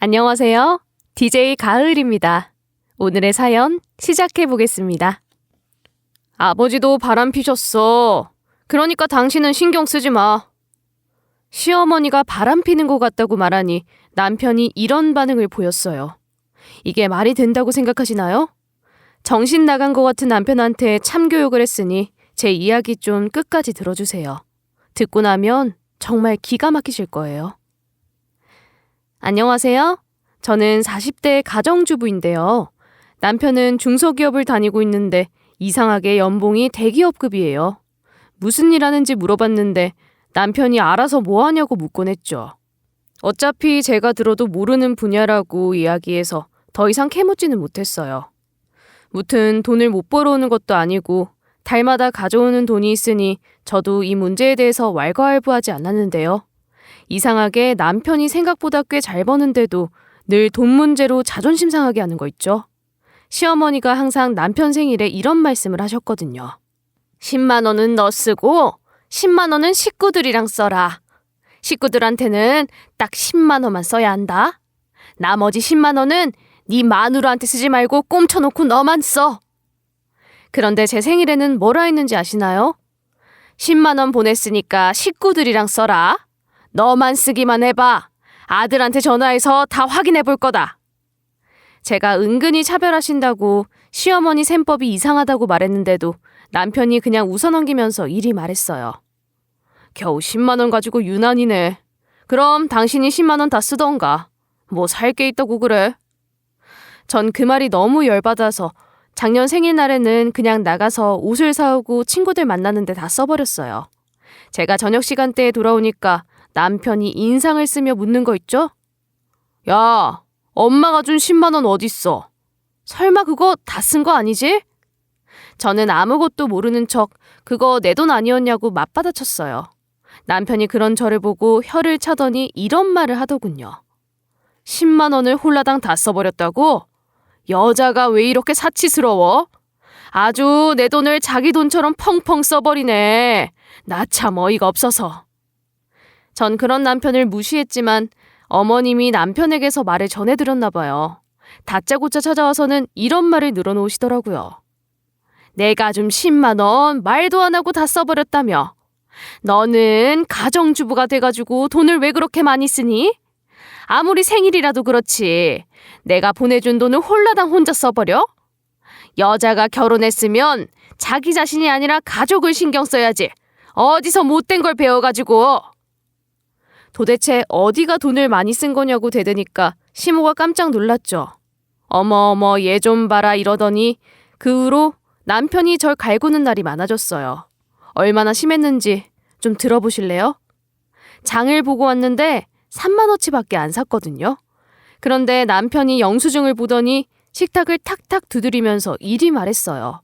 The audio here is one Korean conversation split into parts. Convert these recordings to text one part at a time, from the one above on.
안녕하세요. DJ 가을입니다. 오늘의 사연 시작해 보겠습니다. 아버지도 바람 피셨어. 그러니까 당신은 신경 쓰지 마. 시어머니가 바람 피는 것 같다고 말하니 남편이 이런 반응을 보였어요. 이게 말이 된다고 생각하시나요? 정신 나간 것 같은 남편한테 참교육을 했으니 제 이야기 좀 끝까지 들어주세요. 듣고 나면 정말 기가 막히실 거예요. 안녕하세요. 저는 40대 가정주부인데요. 남편은 중소기업을 다니고 있는데 이상하게 연봉이 대기업급이에요. 무슨 일 하는지 물어봤는데 남편이 알아서 뭐 하냐고 묻곤 했죠. 어차피 제가 들어도 모르는 분야라고 이야기해서 더 이상 캐묻지는 못했어요. 무튼 돈을 못 벌어오는 것도 아니고 달마다 가져오는 돈이 있으니 저도 이 문제에 대해서 왈가왈부하지 않았는데요. 이상하게 남편이 생각보다 꽤 잘 버는데도 늘 돈 문제로 자존심 상하게 하는 거 있죠. 시어머니가 항상 남편 생일에 이런 말씀을 하셨거든요. 10만 원은 너 쓰고 10만 원은 식구들이랑 써라. 식구들한테는 딱 10만 원만 써야 한다. 나머지 10만 원은 네 마누라한테 쓰지 말고 꼼쳐놓고 너만 써. 그런데 제 생일에는 뭐라 했는지 아시나요? 10만 원 보냈으니까 식구들이랑 써라. 너만 쓰기만 해봐. 아들한테 전화해서 다 확인해 볼 거다. 제가 은근히 차별하신다고 시어머니 셈법이 이상하다고 말했는데도 남편이 그냥 웃어넘기면서 이리 말했어요. 겨우 10만 원 가지고 유난이네. 그럼 당신이 10만 원 다 쓰던가. 뭐 살 게 있다고 그래. 전 그 말이 너무 열받아서 작년 생일날에는 그냥 나가서 옷을 사오고 친구들 만나는데 다 써버렸어요. 제가 저녁 시간대에 돌아오니까 남편이 인상을 쓰며 묻는 거 있죠? 야, 엄마가 준 10만 원 어딨어? 설마 그거 다 쓴 거 아니지? 저는 아무것도 모르는 척 그거 내 돈 아니었냐고 맞받아쳤어요. 남편이 그런 저를 보고 혀를 차더니 이런 말을 하더군요. 10만 원을 홀라당 다 써버렸다고? 여자가 왜 이렇게 사치스러워? 아주 내 돈을 자기 돈처럼 펑펑 써버리네. 나 참 어이가 없어서. 전 그런 남편을 무시했지만 어머님이 남편에게서 말을 전해드렸나 봐요. 다짜고짜 찾아와서는 이런 말을 늘어놓으시더라고요. 내가 좀 10만 원 말도 안 하고 다 써버렸다며. 너는 가정주부가 돼가지고 돈을 왜 그렇게 많이 쓰니? 아무리 생일이라도 그렇지. 내가 보내준 돈을 홀라당 혼자 써버려? 여자가 결혼했으면 자기 자신이 아니라 가족을 신경 써야지. 어디서 못된 걸 배워가지고. 도대체 어디가 돈을 많이 쓴 거냐고 대드니까 시모가 깜짝 놀랐죠. 어머 얘 좀 봐라 이러더니 그 후로 남편이 절 갈구는 날이 많아졌어요. 얼마나 심했는지 좀 들어보실래요? 장을 보고 왔는데 3만 원치밖에 안 샀거든요. 그런데 남편이 영수증을 보더니 식탁을 탁탁 두드리면서 이리 말했어요.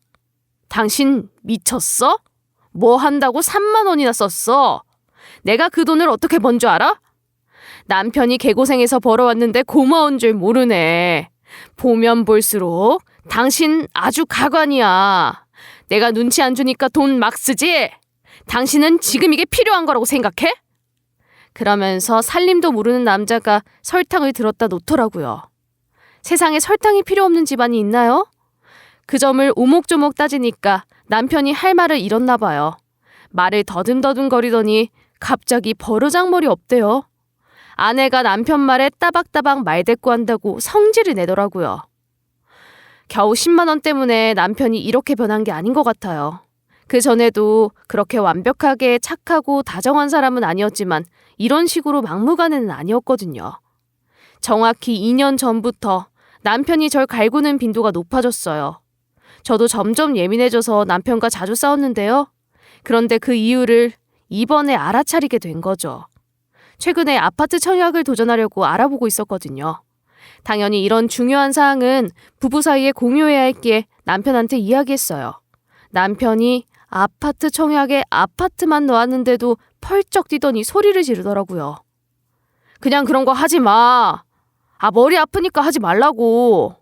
당신 미쳤어? 뭐 한다고 3만 원이나 썼어? 내가 그 돈을 어떻게 번 줄 알아? 남편이 개고생해서 벌어왔는데 고마운 줄 모르네. 보면 볼수록 당신 아주 가관이야. 내가 눈치 안 주니까 돈 막 쓰지? 당신은 지금 이게 필요한 거라고 생각해? 그러면서 살림도 모르는 남자가 설탕을 들었다 놓더라고요. 세상에 설탕이 필요 없는 집안이 있나요? 그 점을 오목조목 따지니까 남편이 할 말을 잃었나 봐요. 말을 더듬더듬거리더니 갑자기 버르장머리 없대요. 아내가 남편 말에 따박따박 말대꾸한다고 성질을 내더라고요. 겨우 10만 원 때문에 남편이 이렇게 변한 게 아닌 것 같아요. 그 전에도 그렇게 완벽하게 착하고 다정한 사람은 아니었지만 이런 식으로 막무가내는 아니었거든요. 정확히 2년 전부터 남편이 절 갈구는 빈도가 높아졌어요. 저도 점점 예민해져서 남편과 자주 싸웠는데요. 그런데 그 이유를 이번에 알아차리게 된 거죠. 최근에 아파트 청약을 도전하려고 알아보고 있었거든요. 당연히 이런 중요한 사항은 부부 사이에 공유해야 했기에 남편한테 이야기했어요. 남편이 아파트 청약에 아파트만 넣었는데도 펄쩍 뛰더니 소리를 지르더라고요. 그냥 그런 거 하지 마. 머리 아프니까 하지 말라고.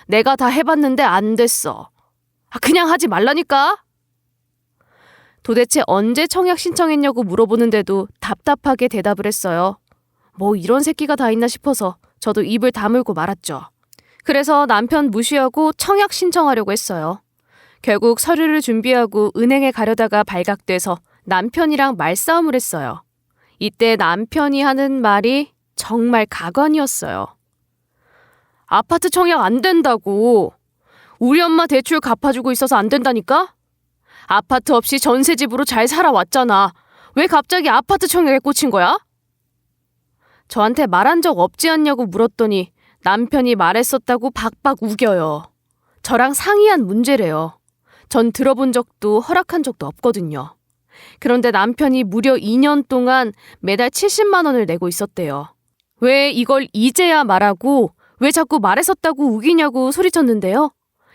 내가 다 해봤는데 안 됐어. 그냥 하지 말라니까. 도대체 언제 청약 신청했냐고 물어보는데도 답답하게 대답을 했어요. 뭐 이런 새끼가 다 있나 싶어서 저도 입을 다물고 말았죠. 그래서 남편 무시하고 청약 신청하려고 했어요. 결국 서류를 준비하고 은행에 가려다가 발각돼서 남편이랑 말싸움을 했어요. 이때 남편이 하는 말이 정말 가관이었어요. 아파트 청약 안 된다고. 우리 엄마 대출 갚아주고 있어서 안 된다니까? 아파트 없이 전세집으로 잘 살아왔잖아. 왜 갑자기 아파트 청약에 꽂힌 거야? 저한테 말한 적 없지 않냐고 물었더니 남편이 말했었다고 박박 우겨요. 저랑 상의한 문제래요. 전 들어본 적도 허락한 적도 없거든요. 그런데 남편이 무려 2년 동안 매달 70만 원을 내고 있었대요. 왜 이걸 이제야 말하고 왜 자꾸 말했었다고 우기냐고 소리쳤는데요.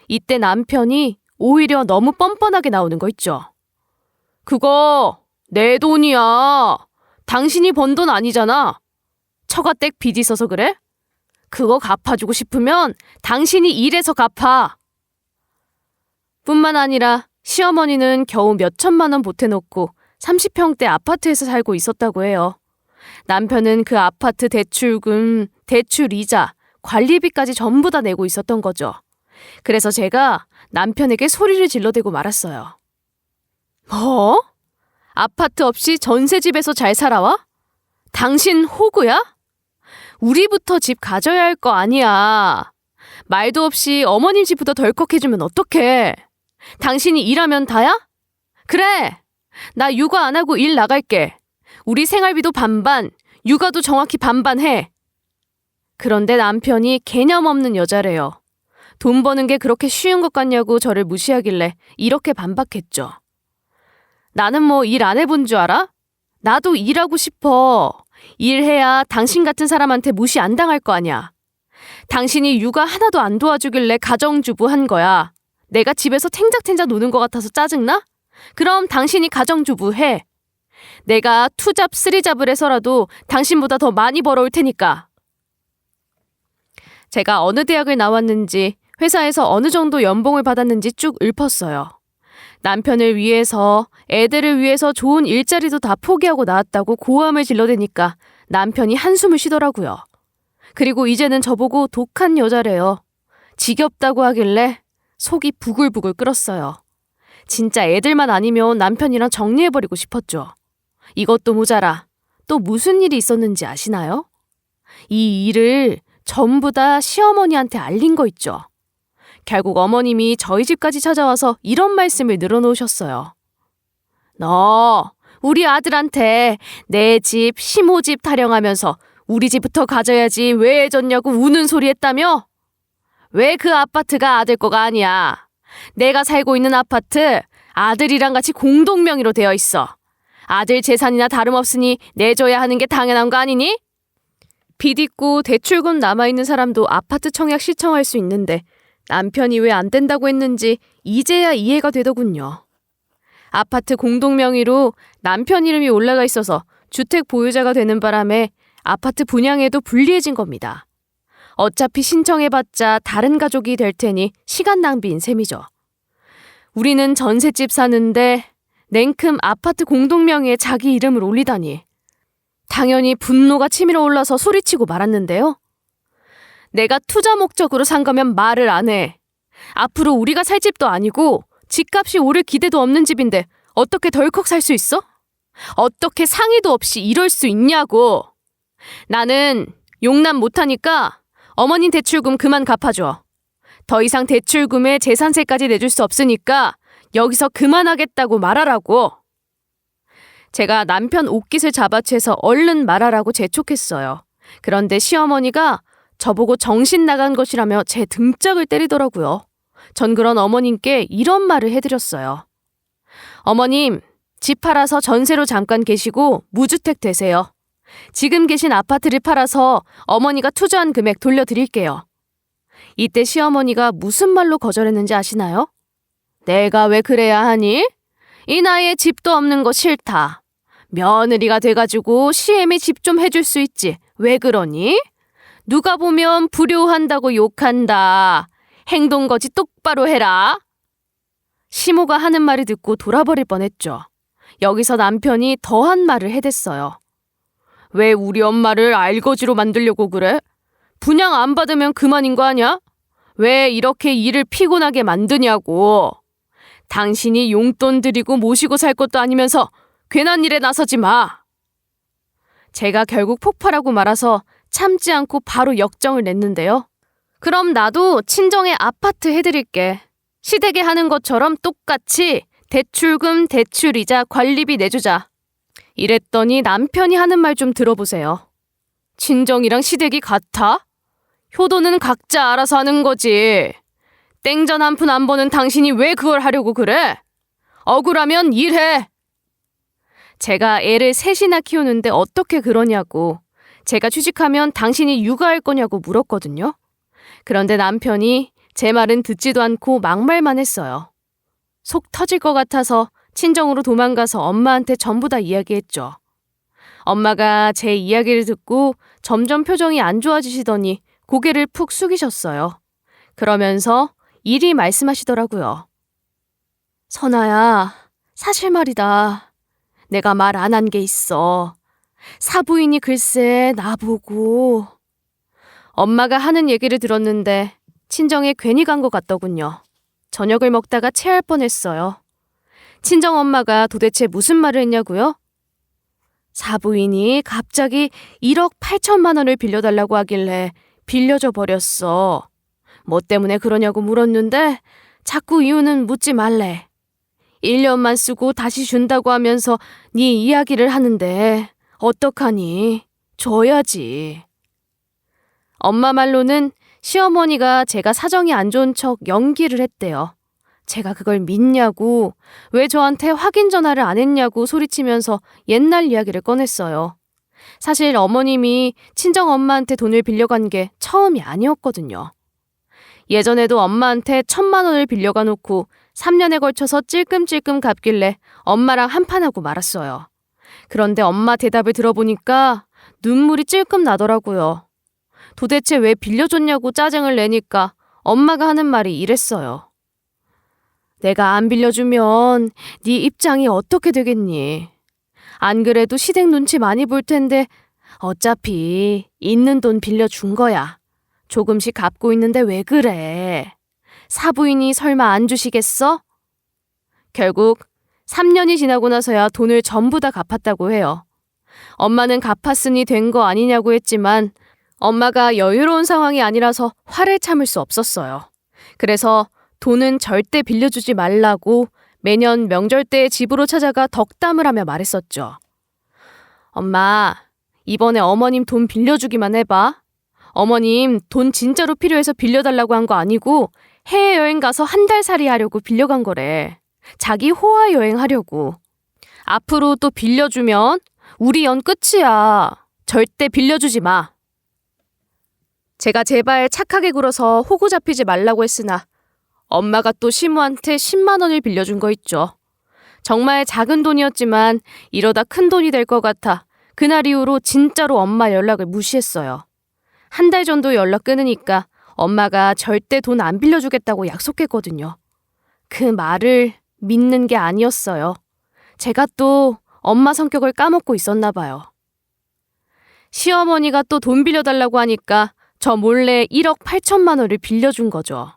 이때 남편이 오히려 너무 뻔뻔하게 나오는 거 있죠. 그거 내 돈이야. 당신이 번 돈 아니잖아. 처가댁 빚 있어서 그래? 그거 갚아주고 싶으면 당신이 일해서 갚아. 뿐만 아니라 시어머니는 겨우 몇 천만 원 보태놓고 30평대 아파트에서 살고 있었다고 해요. 남편은 그 아파트 대출금, 대출이자, 관리비까지 전부 다 내고 있었던 거죠. 그래서 제가 남편에게 소리를 질러대고 말았어요. 뭐? 아파트 없이 전세집에서 잘 살아와? 당신 호구야? 우리부터 집 가져야 할 거 아니야. 말도 없이 어머님 집부터 덜컥해주면 어떡해. 당신이 일하면 다야? 그래. 나 육아 안 하고 일 나갈게. 우리 생활비도 반반, 육아도 정확히 반반 해. 그런데 남편이 개념 없는 여자래요. 돈 버는 게 그렇게 쉬운 것 같냐고 저를 무시하길래 이렇게 반박했죠. 나는 뭐 일 안 해본 줄 알아? 나도 일하고 싶어. 일해야 당신 같은 사람한테 무시 안 당할 거 아니야. 당신이 육아 하나도 안 도와주길래 가정주부 한 거야. 내가 집에서 탱작탱작 노는 것 같아서 짜증나? 그럼 당신이 가정주부 해. 내가 투잡 쓰리잡을 해서라도 당신보다 더 많이 벌어올 테니까. 제가 어느 대학을 나왔는지 회사에서 어느 정도 연봉을 받았는지 쭉 읊었어요. 남편을 위해서 애들을 위해서 좋은 일자리도 다 포기하고 나왔다고 고함을 질러대니까 남편이 한숨을 쉬더라고요. 그리고 이제는 저보고 독한 여자래요. 지겹다고 하길래 속이 부글부글 끓었어요. 진짜 애들만 아니면 남편이랑 정리해버리고 싶었죠. 이것도 모자라 또 무슨 일이 있었는지 아시나요? 이 일을 전부 다 시어머니한테 알린 거 있죠. 결국 어머님이 저희 집까지 찾아와서 이런 말씀을 늘어놓으셨어요. 너 우리 아들한테 내 집, 시모집 타령하면서 우리 집부터 가져야지 왜 해줬냐고 우는 소리 했다며? 왜 그 아파트가 아들 거가 아니야? 내가 살고 있는 아파트 아들이랑 같이 공동명의로 되어 있어. 아들 재산이나 다름없으니 내줘야 하는 게 당연한 거 아니니? 빚 있고 대출금 남아있는 사람도 아파트 청약 신청할 수 있는데 남편이 왜 안 된다고 했는지 이제야 이해가 되더군요. 아파트 공동명의로 남편 이름이 올라가 있어서 주택 보유자가 되는 바람에 아파트 분양에도 불리해진 겁니다. 어차피 신청해봤자 다른 가족이 될 테니 시간 낭비인 셈이죠. 우리는 전셋집 사는데 냉큼 아파트 공동명의에 자기 이름을 올리다니. 당연히 분노가 치밀어 올라서 소리치고 말았는데요. 내가 투자 목적으로 산 거면 말을 안 해. 앞으로 우리가 살 집도 아니고 집값이 오를 기대도 없는 집인데 어떻게 덜컥 살 수 있어? 어떻게 상의도 없이 이럴 수 있냐고. 나는 용납 못하니까 어머님 대출금 그만 갚아줘. 더 이상 대출금에 재산세까지 내줄 수 없으니까 여기서 그만하겠다고 말하라고. 제가 남편 옷깃을 잡아채서 얼른 말하라고 재촉했어요. 그런데 시어머니가 저보고 정신 나간 것이라며 제 등짝을 때리더라고요. 전 그런 어머님께 이런 말을 해드렸어요. 어머님, 집 팔아서 전세로 잠깐 계시고 무주택 되세요. 지금 계신 아파트를 팔아서 어머니가 투자한 금액 돌려드릴게요. 이때 시어머니가 무슨 말로 거절했는지 아시나요? 내가 왜 그래야 하니? 이 나이에 집도 없는 거 싫다. 며느리가 돼가지고 시애미 집 좀 해줄 수 있지. 왜 그러니? 누가 보면 불효한다고 욕한다. 행동거지 똑바로 해라. 시모가 하는 말을 듣고 돌아버릴 뻔했죠. 여기서 남편이 더한 말을 해댔어요. 왜 우리 엄마를 알거지로 만들려고 그래? 분양 안 받으면 그만인 거 아니야? 왜 이렇게 일을 피곤하게 만드냐고. 당신이 용돈 드리고 모시고 살 것도 아니면서 괜한 일에 나서지 마. 제가 결국 폭발하고 말아서 참지 않고 바로 역정을 냈는데요. 그럼 나도 친정에 아파트 해드릴게. 시댁에 하는 것처럼 똑같이 대출금, 대출이자 관리비 내주자. 이랬더니 남편이 하는 말 좀 들어보세요. 친정이랑 시댁이 같아? 효도는 각자 알아서 하는 거지. 땡전 한 푼 안 버는 당신이 왜 그걸 하려고 그래? 억울하면 일해. 제가 애를 셋이나 키우는데 어떻게 그러냐고. 제가 취직하면 당신이 육아할 거냐고 물었거든요. 그런데 남편이 제 말은 듣지도 않고 막말만 했어요. 속 터질 것 같아서 친정으로 도망가서 엄마한테 전부 다 이야기했죠. 엄마가 제 이야기를 듣고 점점 표정이 안 좋아지시더니 고개를 푹 숙이셨어요. 그러면서 이리 말씀하시더라고요. 선아야, 사실 말이다. 내가 말 안 한 게 있어. 사부인이 글쎄 나보고. 엄마가 하는 얘기를 들었는데 친정에 괜히 간 것 같더군요. 저녁을 먹다가 체할 뻔했어요. 친정 엄마가 도대체 무슨 말을 했냐고요? 사부인이 갑자기 1억 8천만 원을 빌려달라고 하길래 빌려줘 버렸어. 뭐 때문에 그러냐고 물었는데 자꾸 이유는 묻지 말래. 1년만 쓰고 다시 준다고 하면서 네 이야기를 하는데 어떡하니? 줘야지. 엄마 말로는 시어머니가 제가 사정이 안 좋은 척 연기를 했대요. 제가 그걸 믿냐고, 왜 저한테 확인 전화를 안 했냐고 소리치면서 옛날 이야기를 꺼냈어요. 사실 어머님이 친정 엄마한테 돈을 빌려간 게 처음이 아니었거든요. 예전에도 엄마한테 1,000만 원을 빌려가 놓고 3년에 걸쳐서 찔끔찔끔 갚길래 엄마랑 한판하고 말았어요. 그런데 엄마 대답을 들어보니까 눈물이 찔끔 나더라고요. 도대체 왜 빌려줬냐고 짜증을 내니까 엄마가 하는 말이 이랬어요. 내가 안 빌려주면 네 입장이 어떻게 되겠니? 안 그래도 시댁 눈치 많이 볼 텐데 어차피 있는 돈 빌려준 거야. 조금씩 갚고 있는데 왜 그래? 사부인이 설마 안 주시겠어? 결국 3년이 지나고 나서야 돈을 전부 다 갚았다고 해요. 엄마는 갚았으니 된 거 아니냐고 했지만 엄마가 여유로운 상황이 아니라서 화를 참을 수 없었어요. 그래서 돈은 절대 빌려주지 말라고 매년 명절 때 집으로 찾아가 덕담을 하며 말했었죠. 엄마, 이번에 어머님 돈 빌려주기만 해봐. 어머님 돈 진짜로 필요해서 빌려달라고 한 거 아니고 해외여행 가서 한 달 살이 하려고 빌려간 거래. 자기 호화 여행하려고. 앞으로 또 빌려주면 우리 연 끝이야. 절대 빌려주지 마. 제가 제발 착하게 굴어서 호구 잡히지 말라고 했으나 엄마가 또 시무한테 10만 원을 빌려준 거 있죠. 정말 작은 돈이었지만 이러다 큰 돈이 될 것 같아 그날 이후로 진짜로 엄마 연락을 무시했어요. 한 달 정도 연락 끊으니까 엄마가 절대 돈 안 빌려주겠다고 약속했거든요. 그 말을 믿는 게 아니었어요. 제가 또 엄마 성격을 까먹고 있었나 봐요. 시어머니가 또 돈 빌려달라고 하니까 저 몰래 1억 8천만 원을 빌려준 거죠.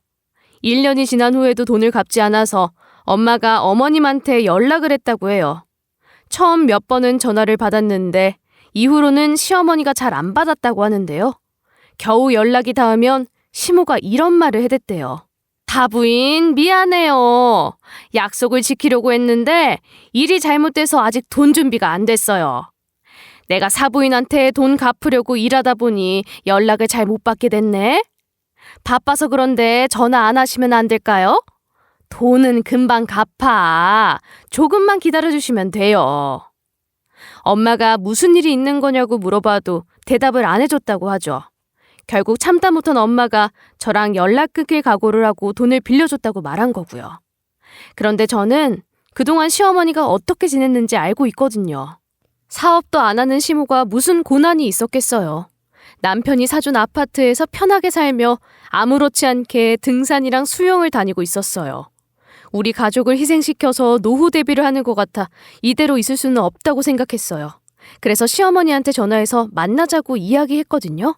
1년이 지난 후에도 돈을 갚지 않아서 엄마가 어머님한테 연락을 했다고 해요. 처음 몇 번은 전화를 받았는데 이후로는 시어머니가 잘 안 받았다고 하는데요. 겨우 연락이 닿으면 시모가 이런 말을 해댔대요. 다부인 미안해요. 약속을 지키려고 했는데 일이 잘못돼서 아직 돈 준비가 안 됐어요. 내가 사부인한테 돈 갚으려고 일하다 보니 연락을 잘 못 받게 됐네. 바빠서 그런데 전화 안 하시면 안 될까요? 돈은 금방 갚아. 조금만 기다려주시면 돼요. 엄마가 무슨 일이 있는 거냐고 물어봐도 대답을 안 해줬다고 하죠. 결국 참다 못한 엄마가 저랑 연락 끊길 각오를 하고 돈을 빌려줬다고 말한 거고요. 그런데 저는 그동안 시어머니가 어떻게 지냈는지 알고 있거든요. 사업도 안 하는 시모가 무슨 고난이 있었겠어요. 남편이 사준 아파트에서 편하게 살며 아무렇지 않게 등산이랑 수영을 다니고 있었어요. 우리 가족을 희생시켜서 노후 대비를 하는 것 같아 이대로 있을 수는 없다고 생각했어요. 그래서 시어머니한테 전화해서 만나자고 이야기했거든요.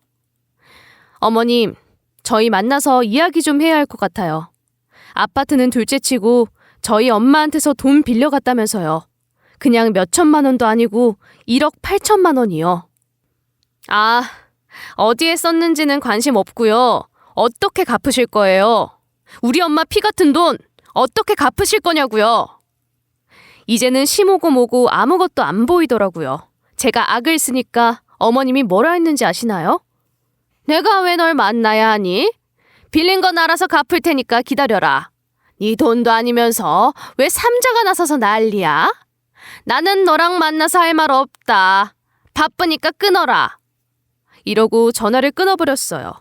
어머님, 저희 만나서 이야기 좀 해야 할 것 같아요. 아파트는 둘째치고 저희 엄마한테서 돈 빌려갔다면서요. 그냥 몇 천만 원도 아니고 1억 8천만 원이요. 아, 어디에 썼는지는 관심 없고요. 어떻게 갚으실 거예요? 우리 엄마 피 같은 돈 어떻게 갚으실 거냐고요? 이제는 시모고 뭐고 아무것도 안 보이더라고요. 제가 악을 쓰니까 어머님이 뭐라 했는지 아시나요? 내가 왜 널 만나야 하니? 빌린 건 알아서 갚을 테니까 기다려라. 네 돈도 아니면서 왜 삼자가 나서서 난리야? 나는 너랑 만나서 할 말 없다. 바쁘니까 끊어라. 이러고 전화를 끊어버렸어요.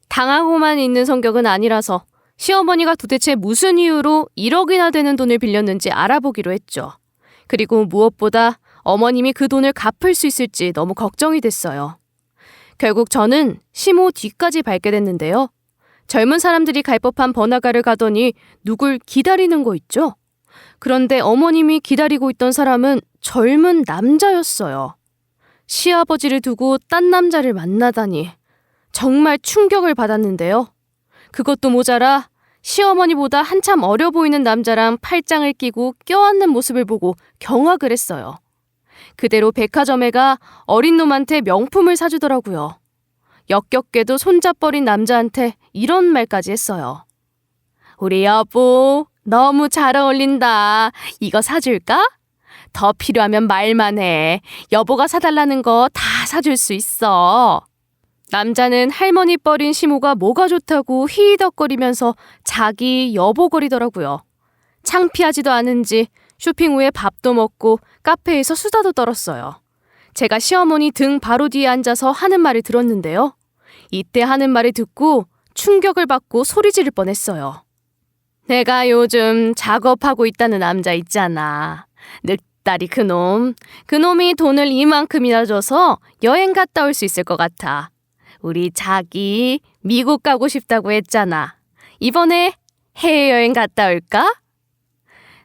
당하고만 있는 성격은 아니라서 시어머니가 도대체 무슨 이유로 1억이나 되는 돈을 빌렸는지 알아보기로 했죠. 그리고 무엇보다 어머님이 그 돈을 갚을 수 있을지 너무 걱정이 됐어요. 결국 저는 시모 뒤까지 밟게 됐는데요. 젊은 사람들이 갈 법한 번화가를 가더니 누굴 기다리는 거 있죠? 그런데 어머님이 기다리고 있던 사람은 젊은 남자였어요. 시아버지를 두고 딴 남자를 만나다니 정말 충격을 받았는데요. 그것도 모자라 시어머니보다 한참 어려 보이는 남자랑 팔짱을 끼고 껴안는 모습을 보고 경악을 했어요. 그대로 백화점에 가 어린 놈한테 명품을 사주더라고요. 역겹게도 손잡버린 남자한테 이런 말까지 했어요. 우리 여보, 너무 잘 어울린다. 이거 사줄까? 더 필요하면 말만 해. 여보가 사달라는 거 다 사줄 수 있어. 남자는 할머니 뻘인 시모가 뭐가 좋다고 히히덕거리면서 자기 여보거리더라고요. 창피하지도 않은지 쇼핑 후에 밥도 먹고 카페에서 수다도 떨었어요. 제가 시어머니 등 바로 뒤에 앉아서 하는 말을 들었는데요. 이때 하는 말을 듣고 충격을 받고 소리 지를 뻔했어요. 내가 요즘 작업하고 있다는 남자 있잖아. 늑다리 그놈. 그놈이 돈을 이만큼이나 줘서 여행 갔다 올 수 있을 것 같아. 우리 자기 미국 가고 싶다고 했잖아. 이번에 해외여행 갔다 올까?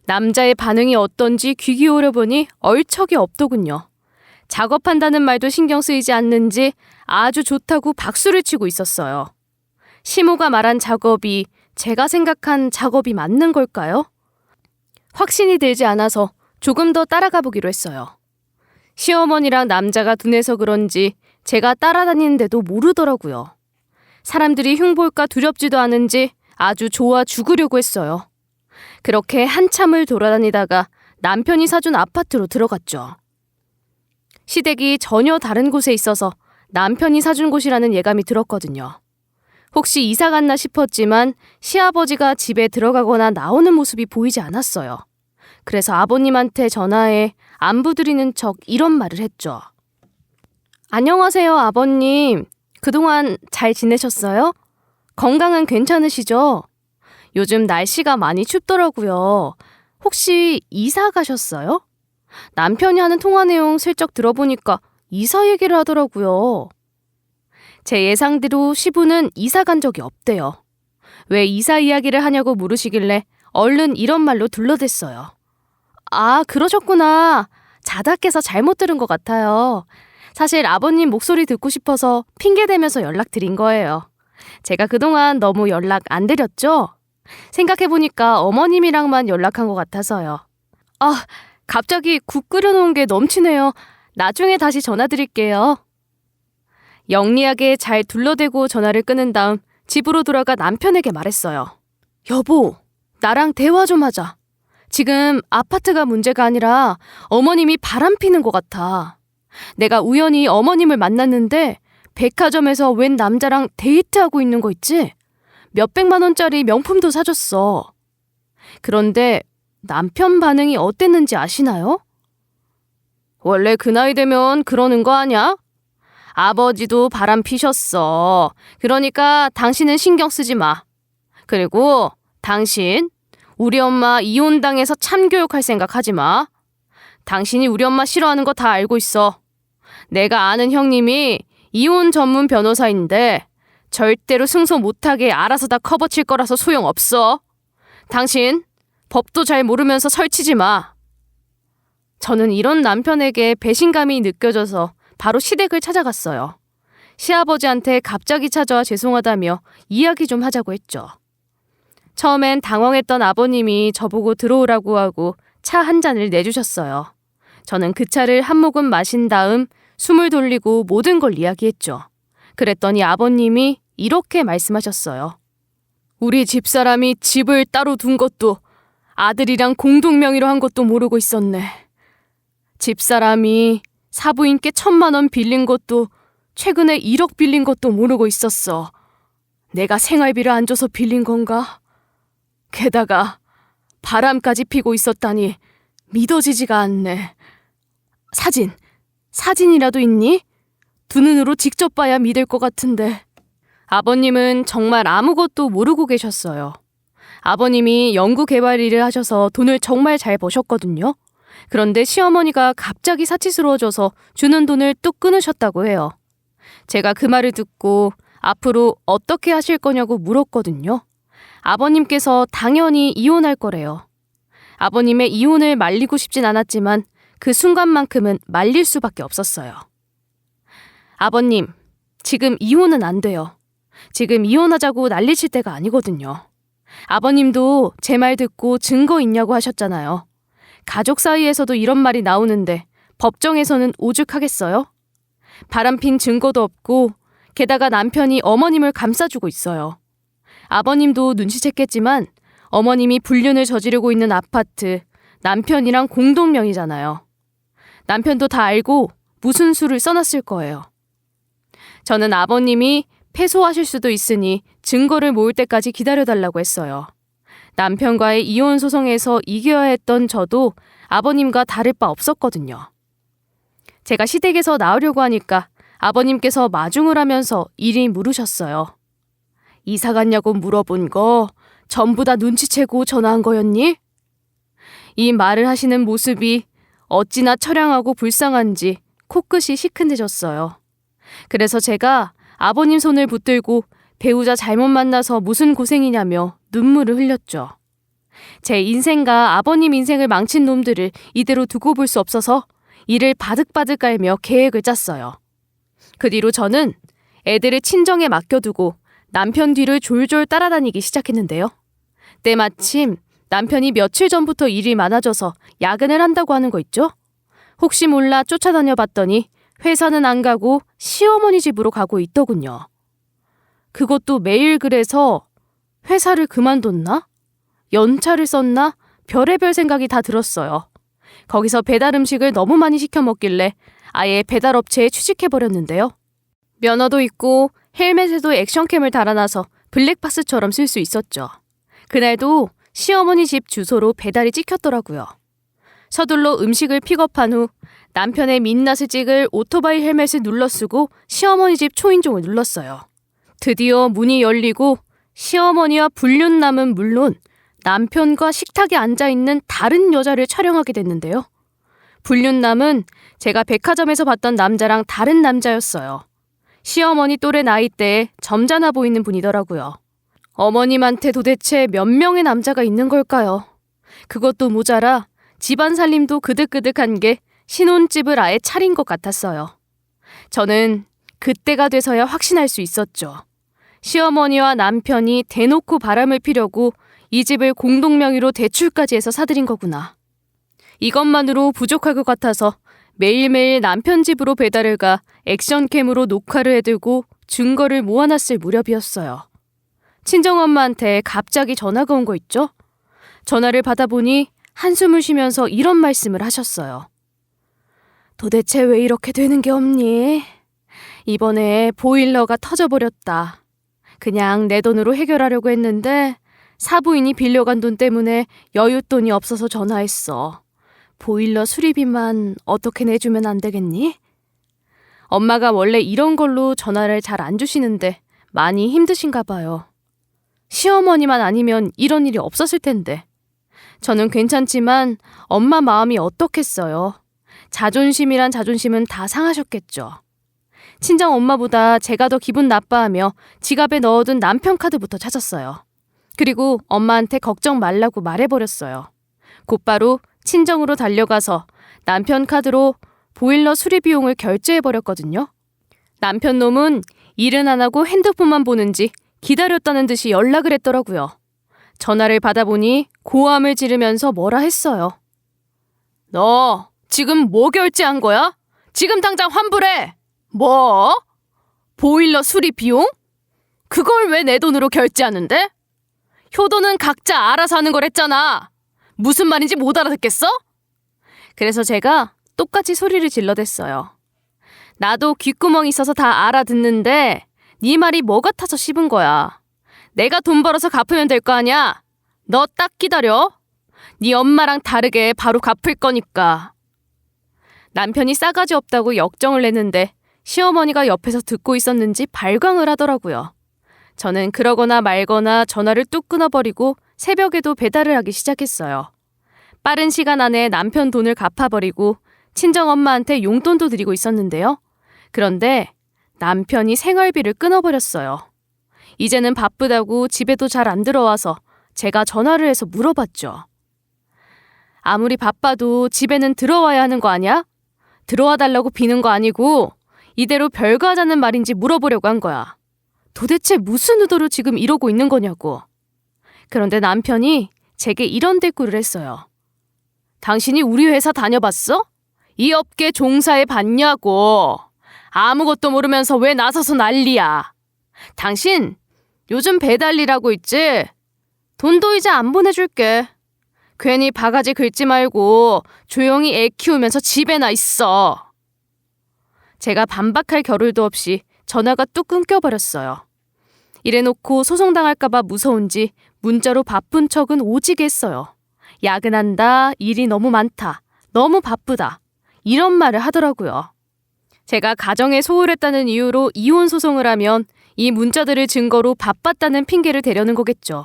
남자의 반응이 어떤지 귀 기울여 보니 얼척이 없더군요. 작업한다는 말도 신경 쓰이지 않는지 아주 좋다고 박수를 치고 있었어요. 시모가 말한 작업이 제가 생각한 작업이 맞는 걸까요? 확신이 들지 않아서 조금 더 따라가 보기로 했어요. 시어머니랑 남자가 둔해서 그런지 제가 따라다니는데도 모르더라고요. 사람들이 흉볼까 두렵지도 않은지 아주 좋아 죽으려고 했어요. 그렇게 한참을 돌아다니다가 남편이 사준 아파트로 들어갔죠. 시댁이 전혀 다른 곳에 있어서 남편이 사준 곳이라는 예감이 들었거든요. 혹시 이사 갔나 싶었지만 시아버지가 집에 들어가거나 나오는 모습이 보이지 않았어요. 그래서 아버님한테 전화해 안부 드리는 척 이런 말을 했죠. 안녕하세요, 아버님. 그동안 잘 지내셨어요? 건강은 괜찮으시죠? 요즘 날씨가 많이 춥더라고요. 혹시 이사 가셨어요? 남편이 하는 통화 내용 슬쩍 들어보니까 이사 얘기를 하더라고요. 제 예상대로 시부는 이사 간 적이 없대요. 왜 이사 이야기를 하냐고 물으시길래 얼른 이런 말로 둘러댔어요. 아, 그러셨구나. 자다 깨서 잘못 들은 것 같아요. 사실 아버님 목소리 듣고 싶어서 핑계대면서 연락드린 거예요. 제가 그동안 너무 연락 안 드렸죠? 생각해보니까 어머님이랑만 연락한 것 같아서요. 아, 갑자기 국 끓여놓은 게 넘치네요. 나중에 다시 전화드릴게요. 영리하게 잘 둘러대고 전화를 끊은 다음 집으로 돌아가 남편에게 말했어요. 여보, 나랑 대화 좀 하자. 지금 아파트가 문제가 아니라 어머님이 바람 피는 것 같아. 내가 우연히 어머님을 만났는데 백화점에서 웬 남자랑 데이트하고 있는 거 있지? 몇백만 원짜리 명품도 사줬어. 그런데 남편 반응이 어땠는지 아시나요? 원래 그 나이 되면 그러는 거 아냐? 아버지도 바람 피셨어. 그러니까 당신은 신경 쓰지 마. 그리고 당신, 우리 엄마 이혼당해서 참교육할 생각 하지 마. 당신이 우리 엄마 싫어하는 거 다 알고 있어. 내가 아는 형님이 이혼 전문 변호사인데 절대로 승소 못하게 알아서 다 커버칠 거라서 소용없어. 당신 법도 잘 모르면서 설치지 마. 저는 이런 남편에게 배신감이 느껴져서 바로 시댁을 찾아갔어요. 시아버지한테 갑자기 찾아와 죄송하다며 이야기 좀 하자고 했죠. 처음엔 당황했던 아버님이 저보고 들어오라고 하고 차 한 잔을 내주셨어요. 저는 그 차를 한 모금 마신 다음 숨을 돌리고 모든 걸 이야기했죠. 그랬더니 아버님이 이렇게 말씀하셨어요. 우리 집사람이 집을 따로 둔 것도 아들이랑 공동 명의로 한 것도 모르고 있었네. 집사람이 사부인께 1,000만 원 빌린 것도 최근에 1억 빌린 것도 모르고 있었어. 내가 생활비를 안 줘서 빌린 건가? 게다가 바람까지 피고 있었다니 믿어지지가 않네. 사진이라도 있니? 두 눈으로 직접 봐야 믿을 것 같은데. 아버님은 정말 아무것도 모르고 계셨어요. 아버님이 연구개발 일을 하셔서 돈을 정말 잘 버셨거든요. 그런데 시어머니가 갑자기 사치스러워져서 주는 돈을 뚝 끊으셨다고 해요. 제가 그 말을 듣고 앞으로 어떻게 하실 거냐고 물었거든요. 아버님께서 당연히 이혼할 거래요. 아버님의 이혼을 말리고 싶진 않았지만 그 순간만큼은 말릴 수밖에 없었어요. 아버님, 지금 이혼은 안 돼요. 지금 이혼하자고 난리칠 때가 아니거든요. 아버님도 제 말 듣고 증거 있냐고 하셨잖아요. 가족 사이에서도 이런 말이 나오는데 법정에서는 오죽하겠어요? 바람핀 증거도 없고 게다가 남편이 어머님을 감싸주고 있어요. 아버님도 눈치챘겠지만 어머님이 불륜을 저지르고 있는 아파트 남편이랑 공동명의잖아요. 남편도 다 알고 무슨 수를 써놨을 거예요. 저는 아버님이 패소하실 수도 있으니 증거를 모을 때까지 기다려달라고 했어요. 남편과의 이혼 소송에서 이겨야 했던 저도 아버님과 다를 바 없었거든요. 제가 시댁에서 나오려고 하니까 아버님께서 마중을 하면서 이리 물으셨어요. 이사 갔냐고 물어본 거 전부 다 눈치채고 전화한 거였니? 이 말을 하시는 모습이 어찌나 처량하고 불쌍한지 코끝이 시큰해졌어요. 그래서 제가 아버님 손을 붙들고 배우자 잘못 만나서 무슨 고생이냐며 눈물을 흘렸죠. 제 인생과 아버님 인생을 망친 놈들을 이대로 두고 볼 수 없어서 이를 바득바득 깔며 계획을 짰어요. 그 뒤로 저는 애들을 친정에 맡겨두고 남편 뒤를 졸졸 따라다니기 시작했는데요. 때마침 남편이 며칠 전부터 일이 많아져서 야근을 한다고 하는 거 있죠? 혹시 몰라 쫓아다녀 봤더니 회사는 안 가고 시어머니 집으로 가고 있더군요. 그것도 매일 그래서 회사를 그만뒀나? 연차를 썼나? 별의별 생각이 다 들었어요. 거기서 배달 음식을 너무 많이 시켜 먹길래 아예 배달업체에 취직해버렸는데요. 면허도 있고 헬멧에도 액션캠을 달아놔서 블랙박스처럼 쓸 수 있었죠. 그날도 시어머니 집 주소로 배달이 찍혔더라고요. 서둘러 음식을 픽업한 후 남편의 민낯을 찍을 오토바이 헬멧을 눌러쓰고 시어머니 집 초인종을 눌렀어요. 드디어 문이 열리고 시어머니와 불륜남은 물론 남편과 식탁에 앉아있는 다른 여자를 촬영하게 됐는데요. 불륜남은 제가 백화점에서 봤던 남자랑 다른 남자였어요. 시어머니 또래 나이대에 점잖아 보이는 분이더라고요. 어머님한테 도대체 몇 명의 남자가 있는 걸까요? 그것도 모자라 집안 살림도 그득그득한 게 신혼집을 아예 차린 것 같았어요. 저는 그때가 돼서야 확신할 수 있었죠. 시어머니와 남편이 대놓고 바람을 피려고 이 집을 공동명의로 대출까지 해서 사들인 거구나. 이것만으로 부족할 것 같아서 매일매일 남편 집으로 배달을 가 액션캠으로 녹화를 해두고 증거를 모아놨을 무렵이었어요. 친정엄마한테 갑자기 전화가 온 거 있죠? 전화를 받아보니 한숨을 쉬면서 이런 말씀을 하셨어요. 도대체 왜 이렇게 되는 게 없니? 이번에 보일러가 터져버렸다. 그냥 내 돈으로 해결하려고 했는데 사부인이 빌려간 돈 때문에 여윳돈이 없어서 전화했어. 보일러 수리비만 어떻게 내주면 안 되겠니? 엄마가 원래 이런 걸로 전화를 잘 안 주시는데 많이 힘드신가 봐요. 시어머니만 아니면 이런 일이 없었을 텐데. 저는 괜찮지만 엄마 마음이 어떻겠어요. 자존심이란 자존심은 다 상하셨겠죠. 친정 엄마보다 제가 더 기분 나빠하며 지갑에 넣어둔 남편 카드부터 찾았어요. 그리고 엄마한테 걱정 말라고 말해버렸어요. 곧바로 친정으로 달려가서 남편 카드로 보일러 수리 비용을 결제해버렸거든요. 남편 놈은 일은 안 하고 핸드폰만 보는지 기다렸다는 듯이 연락을 했더라고요. 전화를 받아보니 고함을 지르면서 뭐라 했어요. 너 지금 뭐 결제한 거야? 지금 당장 환불해! 뭐? 보일러 수리 비용? 그걸 왜 내 돈으로 결제하는데? 효도는 각자 알아서 하는 거랬잖아. 무슨 말인지 못 알아듣겠어? 그래서 제가 똑같이 소리를 질러댔어요. 나도 귓구멍이 있어서 다 알아듣는데 네 말이 뭐 같아서 씹은 거야. 내가 돈 벌어서 갚으면 될 거 아니야. 너 딱 기다려. 네 엄마랑 다르게 바로 갚을 거니까. 남편이 싸가지 없다고 역정을 냈는데 시어머니가 옆에서 듣고 있었는지 발광을 하더라고요. 저는 그러거나 말거나 전화를 뚝 끊어버리고 새벽에도 배달을 하기 시작했어요. 빠른 시간 안에 남편 돈을 갚아버리고 친정엄마한테 용돈도 드리고 있었는데요. 그런데 남편이 생활비를 끊어버렸어요. 이제는 바쁘다고 집에도 잘 안 들어와서 제가 전화를 해서 물어봤죠. 아무리 바빠도 집에는 들어와야 하는 거 아니야? 들어와 달라고 비는 거 아니고 이대로 별거 하자는 말인지 물어보려고 한 거야. 도대체 무슨 의도로 지금 이러고 있는 거냐고. 그런데 남편이 제게 이런 대꾸를 했어요. 당신이 우리 회사 다녀봤어? 이 업계 종사해 봤냐고. 아무것도 모르면서 왜 나서서 난리야. 당신 요즘 배달 일하고 있지? 돈도 이제 안 보내줄게. 괜히 바가지 긁지 말고 조용히 애 키우면서 집에나 있어. 제가 반박할 겨를도 없이 전화가 뚝 끊겨버렸어요. 이래놓고 소송당할까봐 무서운지 문자로 바쁜 척은 오지게 했어요. 야근한다, 일이 너무 많다, 너무 바쁘다 이런 말을 하더라고요. 제가 가정에 소홀했다는 이유로 이혼 소송을 하면 이 문자들을 증거로 바빴다는 핑계를 대려는 거겠죠.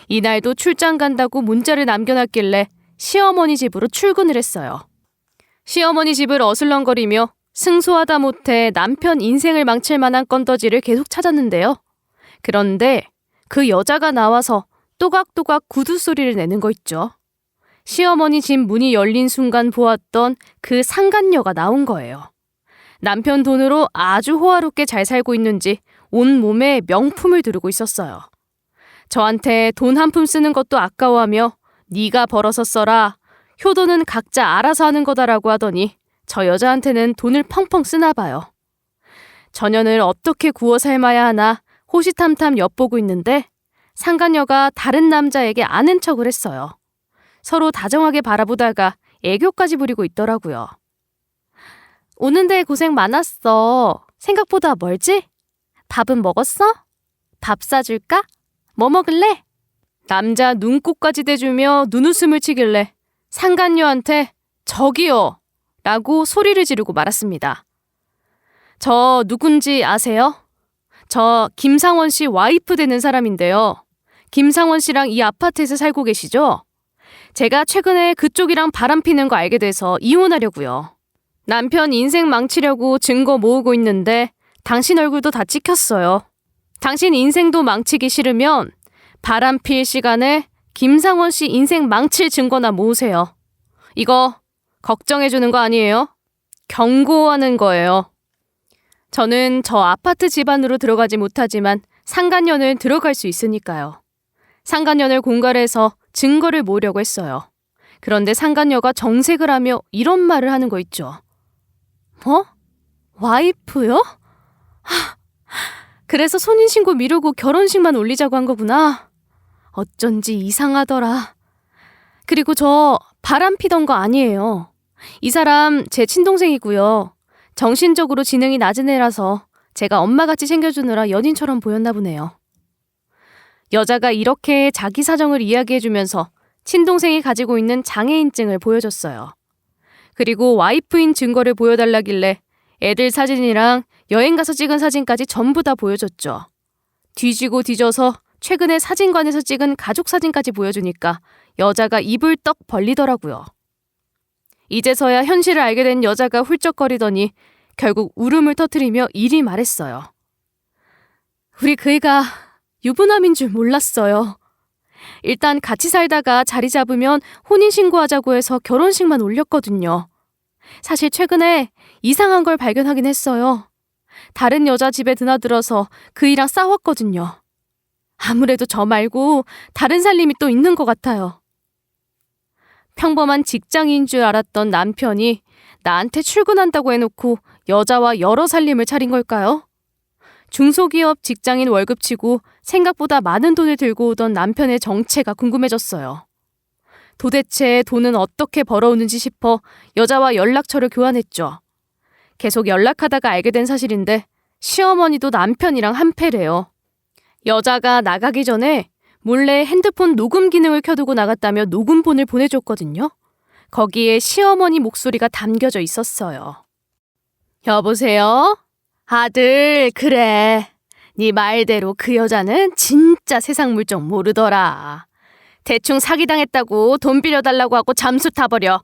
이날도 출장 간다고 문자를 남겨놨길래 시어머니 집으로 출근을 했어요. 시어머니 집을 어슬렁거리며 승소하다 못해 남편 인생을 망칠 만한 건더지를 계속 찾았는데요. 그런데 그 여자가 나와서 또각또각 구두 소리를 내는 거 있죠. 시어머니 집 문이 열린 순간 보았던 그 상간녀가 나온 거예요. 남편 돈으로 아주 호화롭게 잘 살고 있는지 온몸에 명품을 두르고 있었어요. 저한테 돈 한 푼 쓰는 것도 아까워하며 네가 벌어서 써라. 효도는 각자 알아서 하는 거다라고 하더니 저 여자한테는 돈을 펑펑 쓰나 봐요. 저년을 어떻게 구워 삶아야 하나 호시탐탐 엿보고 있는데 상간녀가 다른 남자에게 아는 척을 했어요. 서로 다정하게 바라보다가 애교까지 부리고 있더라고요. 오는데 고생 많았어. 생각보다 멀지? 밥은 먹었어? 밥 사줄까? 뭐 먹을래? 남자 눈꽃까지 대주며 눈웃음을 치길래 상간녀한테 저기요! 라고 소리를 지르고 말았습니다. 저 누군지 아세요? 저 김상원 씨 와이프 되는 사람인데요. 김상원 씨랑 이 아파트에서 살고 계시죠? 제가 최근에 그쪽이랑 바람 피는 거 알게 돼서 이혼하려고요. 남편 인생 망치려고 증거 모으고 있는데 당신 얼굴도 다 찍혔어요. 당신 인생도 망치기 싫으면 바람 필 시간에 김상원 씨 인생 망칠 증거나 모으세요. 이거 걱정해주는 거 아니에요? 경고하는 거예요. 저는 저 아파트 집안으로 들어가지 못하지만 상간녀는 들어갈 수 있으니까요. 상간녀를 공갈해서 증거를 모으려고 했어요. 그런데 상간녀가 정색을 하며 이런 말을 하는 거 있죠. 뭐? 와이프요? 그래서 혼인신고 미루고 결혼식만 올리자고 한 거구나. 어쩐지 이상하더라. 그리고 저 바람 피던 거 아니에요. 이 사람 제 친동생이고요. 정신적으로 지능이 낮은 애라서 제가 엄마같이 챙겨주느라 연인처럼 보였나 보네요. 여자가 이렇게 자기 사정을 이야기해주면서 친동생이 가지고 있는 장애인증을 보여줬어요. 그리고 와이프인 증거를 보여달라길래 애들 사진이랑 여행 가서 찍은 사진까지 전부 다 보여줬죠. 뒤지고 뒤져서 최근에 사진관에서 찍은 가족 사진까지 보여주니까 여자가 입을 떡 벌리더라고요. 이제서야 현실을 알게 된 여자가 훌쩍거리더니 결국 울음을 터뜨리며 이리 말했어요. 우리 그 애가 유부남인 줄 몰랐어요. 일단 같이 살다가 자리 잡으면 혼인신고하자고 해서 결혼식만 올렸거든요. 사실 최근에 이상한 걸 발견하긴 했어요. 다른 여자 집에 드나들어서 그이랑 싸웠거든요. 아무래도 저 말고 다른 살림이 또 있는 것 같아요. 평범한 직장인 줄 알았던 남편이 나한테 출근한다고 해놓고 여자와 여러 살림을 차린 걸까요? 중소기업 직장인 월급치고 생각보다 많은 돈을 들고 오던 남편의 정체가 궁금해졌어요. 도대체 돈은 어떻게 벌어오는지 싶어 여자와 연락처를 교환했죠. 계속 연락하다가 알게 된 사실인데 시어머니도 남편이랑 한패래요. 여자가 나가기 전에 몰래 핸드폰 녹음 기능을 켜두고 나갔다며 녹음본을 보내줬거든요. 거기에 시어머니 목소리가 담겨져 있었어요. 여보세요? 아들, 그래. 네 말대로 그 여자는 진짜 세상 물정 모르더라. 대충 사기당했다고 돈 빌려달라고 하고 잠수 타버려.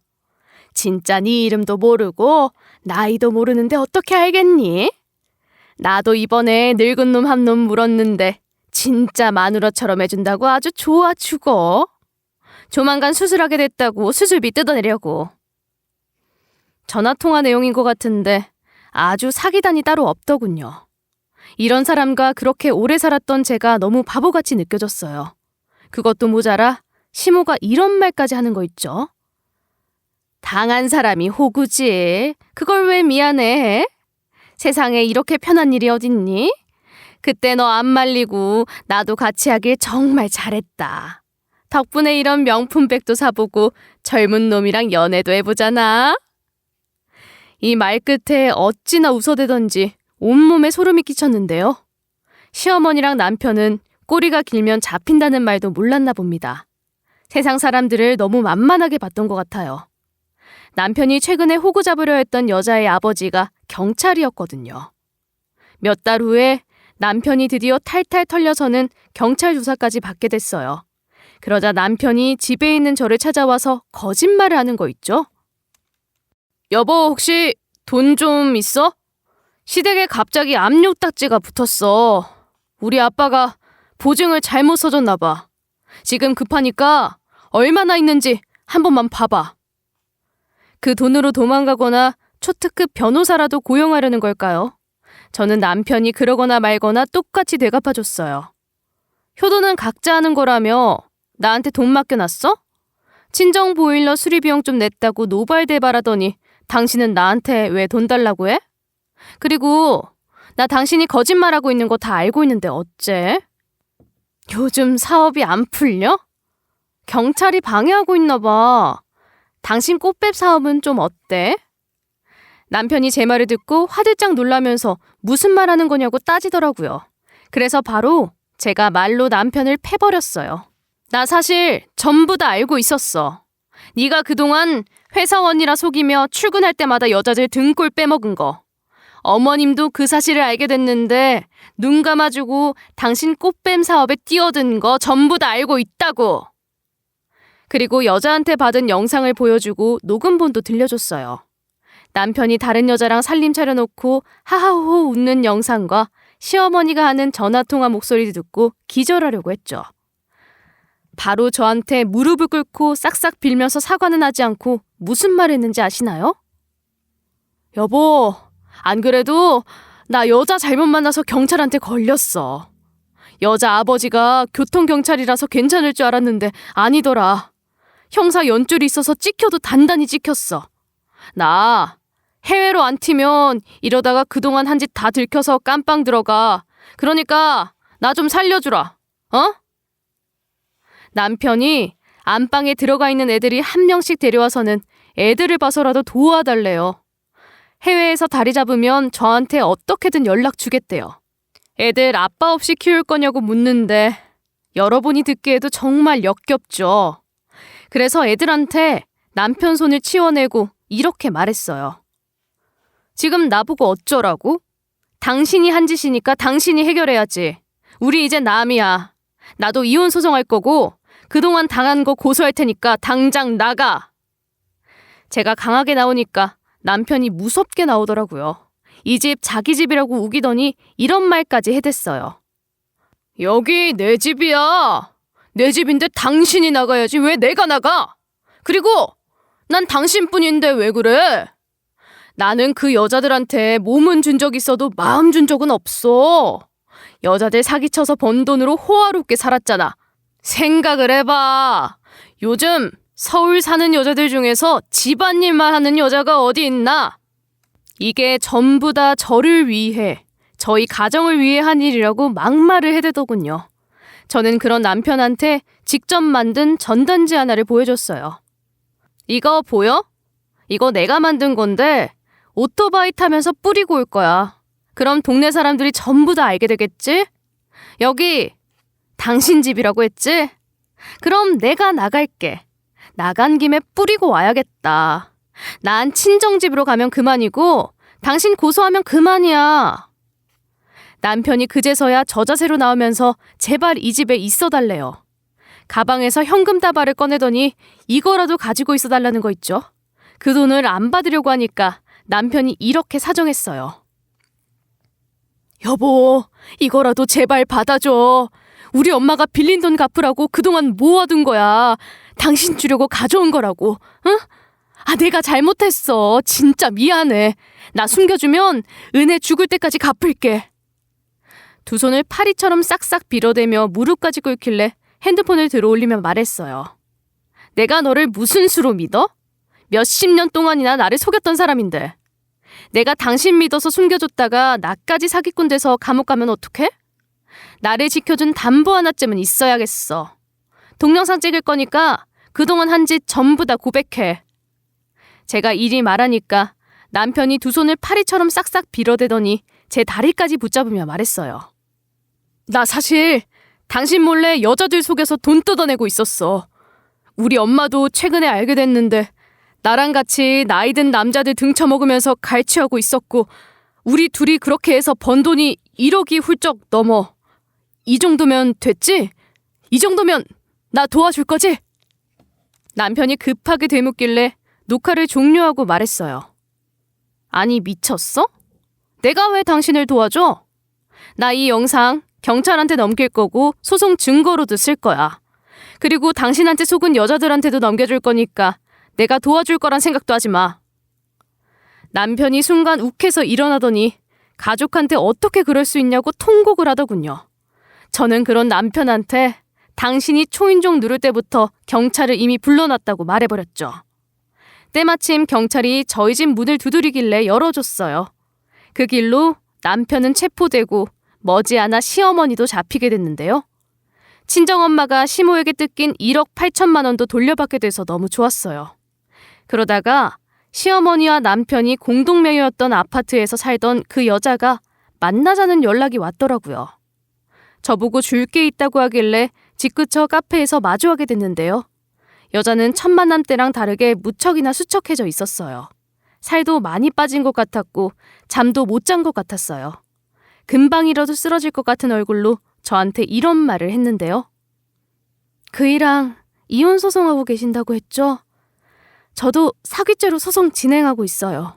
진짜 네 이름도 모르고 나이도 모르는데 어떻게 알겠니? 나도 이번에 늙은 놈 한 놈 물었는데 진짜 마누라처럼 해준다고 아주 좋아 죽어. 조만간 수술하게 됐다고 수술비 뜯어내려고. 전화통화 내용인 것 같은데 아주 사기단이 따로 없더군요. 이런 사람과 그렇게 오래 살았던 제가 너무 바보같이 느껴졌어요. 그것도 모자라 시모가 이런 말까지 하는 거 있죠. 당한 사람이 호구지. 그걸 왜 미안해? 세상에 이렇게 편한 일이 어딨니? 그때 너 안 말리고 나도 같이 하길 정말 잘했다. 덕분에 이런 명품백도 사보고 젊은 놈이랑 연애도 해보잖아. 이 말 끝에 어찌나 웃어대던지 온몸에 소름이 끼쳤는데요. 시어머니랑 남편은 꼬리가 길면 잡힌다는 말도 몰랐나 봅니다. 세상 사람들을 너무 만만하게 봤던 것 같아요. 남편이 최근에 호구 잡으려 했던 여자의 아버지가 경찰이었거든요. 몇 달 후에 남편이 드디어 탈탈 털려서는 경찰 조사까지 받게 됐어요. 그러자 남편이 집에 있는 저를 찾아와서 거짓말을 하는 거 있죠? 여보, 혹시 돈 좀 있어? 시댁에 갑자기 압류 딱지가 붙었어. 우리 아빠가 보증을 잘못 써줬나 봐. 지금 급하니까 얼마나 있는지 한 번만 봐봐. 그 돈으로 도망가거나 초특급 변호사라도 고용하려는 걸까요? 저는 남편이 그러거나 말거나 똑같이 되갚아줬어요. 효도는 각자 하는 거라며 나한테 돈 맡겨놨어? 친정 보일러 수리 비용 좀 냈다고 노발대발하더니 당신은 나한테 왜 돈 달라고 해? 그리고 나 당신이 거짓말하고 있는 거 다 알고 있는데 어째? 요즘 사업이 안 풀려? 경찰이 방해하고 있나 봐. 당신 꽃뱀 사업은 좀 어때? 남편이 제 말을 듣고 화들짝 놀라면서 무슨 말 하는 거냐고 따지더라고요. 그래서 바로 제가 말로 남편을 패버렸어요. 나 사실 전부 다 알고 있었어. 네가 그동안 회사원이라 속이며 출근할 때마다 여자들 등골 빼먹은 거. 어머님도 그 사실을 알게 됐는데 눈 감아주고 당신 꽃뱀 사업에 뛰어든 거 전부 다 알고 있다고. 그리고 여자한테 받은 영상을 보여주고 녹음본도 들려줬어요. 남편이 다른 여자랑 살림 차려놓고 하하호호 웃는 영상과 시어머니가 하는 전화통화 목소리 듣고 기절하려고 했죠. 바로 저한테 무릎을 꿇고 싹싹 빌면서 사과는 하지 않고 무슨 말 했는지 아시나요? 여보, 안 그래도 나 여자 잘못 만나서 경찰한테 걸렸어. 여자 아버지가 교통경찰이라서 괜찮을 줄 알았는데 아니더라. 형사 연줄이 있어서 찍혀도 단단히 찍혔어. 나 해외로 안 튀면 이러다가 그동안 한 짓 다 들켜서 깜빵 들어가. 그러니까 나 좀 살려주라. 어? 남편이 안방에 들어가 있는 애들이 한 명씩 데려와서는 애들을 봐서라도 도와달래요. 해외에서 다리 잡으면 저한테 어떻게든 연락 주겠대요. 애들 아빠 없이 키울 거냐고 묻는데 여러분이 듣기에도 정말 역겹죠. 그래서 애들한테 남편 손을 치워내고 이렇게 말했어요. 지금 나보고 어쩌라고? 당신이 한 짓이니까 당신이 해결해야지. 우리 이제 남이야. 나도 이혼 소송할 거고 그동안 당한 거 고소할 테니까 당장 나가. 제가 강하게 나오니까 남편이 무섭게 나오더라고요. 이 집 자기 집이라고 우기더니 이런 말까지 해댔어요. 여기 내 집이야. 내 집인데 당신이 나가야지 왜 내가 나가? 그리고 난 당신뿐인데 왜 그래? 나는 그 여자들한테 몸은 준 적 있어도 마음 준 적은 없어. 여자들 사기쳐서 번 돈으로 호화롭게 살았잖아. 생각을 해봐. 요즘 서울 사는 여자들 중에서 집안일만 하는 여자가 어디 있나? 이게 전부 다 저를 위해, 저희 가정을 위해 한 일이라고 막말을 해대더군요. 저는 그런 남편한테 직접 만든 전단지 하나를 보여줬어요. 이거 보여? 이거 내가 만든 건데 오토바이 타면서 뿌리고 올 거야. 그럼 동네 사람들이 전부 다 알게 되겠지? 여기 당신 집이라고 했지? 그럼 내가 나갈게. 나간 김에 뿌리고 와야겠다. 난 친정집으로 가면 그만이고 당신 고소하면 그만이야. 남편이 그제서야 저자세로 나오면서 제발 이 집에 있어달래요. 가방에서 현금 다발을 꺼내더니 이거라도 가지고 있어달라는 거 있죠. 그 돈을 안 받으려고 하니까 남편이 이렇게 사정했어요. 여보, 이거라도 제발 받아줘. 우리 엄마가 빌린 돈 갚으라고 그동안 모아둔 거야. 당신 주려고 가져온 거라고. 응? 내가 잘못했어. 진짜 미안해. 나 숨겨주면 은혜 죽을 때까지 갚을게. 두 손을 파리처럼 싹싹 빌어대며 무릎까지 꿇길래 핸드폰을 들어올리며 말했어요. 내가 너를 무슨 수로 믿어? 몇십 년 동안이나 나를 속였던 사람인데. 내가 당신 믿어서 숨겨줬다가 나까지 사기꾼 돼서 감옥 가면 어떡해? 나를 지켜준 담보 하나쯤은 있어야겠어. 동영상 찍을 거니까 그동안 한 짓 전부 다 고백해. 제가 이리 말하니까 남편이 두 손을 파리처럼 싹싹 빌어대더니 제 다리까지 붙잡으며 말했어요. 나 사실 당신 몰래 여자들 속에서 돈 뜯어내고 있었어. 우리 엄마도 최근에 알게 됐는데 나랑 같이 나이 든 남자들 등쳐먹으면서 갈취하고 있었고 우리 둘이 그렇게 해서 번 돈이 1억이 훌쩍 넘어. 이 정도면 됐지? 이 정도면 나 도와줄 거지? 남편이 급하게 되묻길래 녹화를 종료하고 말했어요. 아니 미쳤어? 내가 왜 당신을 도와줘? 나 이 영상 경찰한테 넘길 거고 소송 증거로도 쓸 거야. 그리고 당신한테 속은 여자들한테도 넘겨줄 거니까 내가 도와줄 거란 생각도 하지 마. 남편이 순간 욱해서 일어나더니 가족한테 어떻게 그럴 수 있냐고 통곡을 하더군요. 저는 그런 남편한테 당신이 초인종 누를 때부터 경찰을 이미 불러놨다고 말해버렸죠. 때마침 경찰이 저희 집 문을 두드리길래 열어줬어요. 그 길로 남편은 체포되고 머지않아 시어머니도 잡히게 됐는데요. 친정엄마가 시모에게 뜯긴 1억 8천만 원도 돌려받게 돼서 너무 좋았어요. 그러다가 시어머니와 남편이 공동명의였던 아파트에서 살던 그 여자가 만나자는 연락이 왔더라고요. 저보고 줄 게 있다고 하길래 집 근처 카페에서 마주하게 됐는데요. 여자는 첫 만남 때랑 다르게 무척이나 수척해져 있었어요. 살도 많이 빠진 것 같았고 잠도 못 잔 것 같았어요. 금방이라도 쓰러질 것 같은 얼굴로 저한테 이런 말을 했는데요. 그이랑 이혼 소송하고 계신다고 했죠? 저도 사기죄로 소송 진행하고 있어요.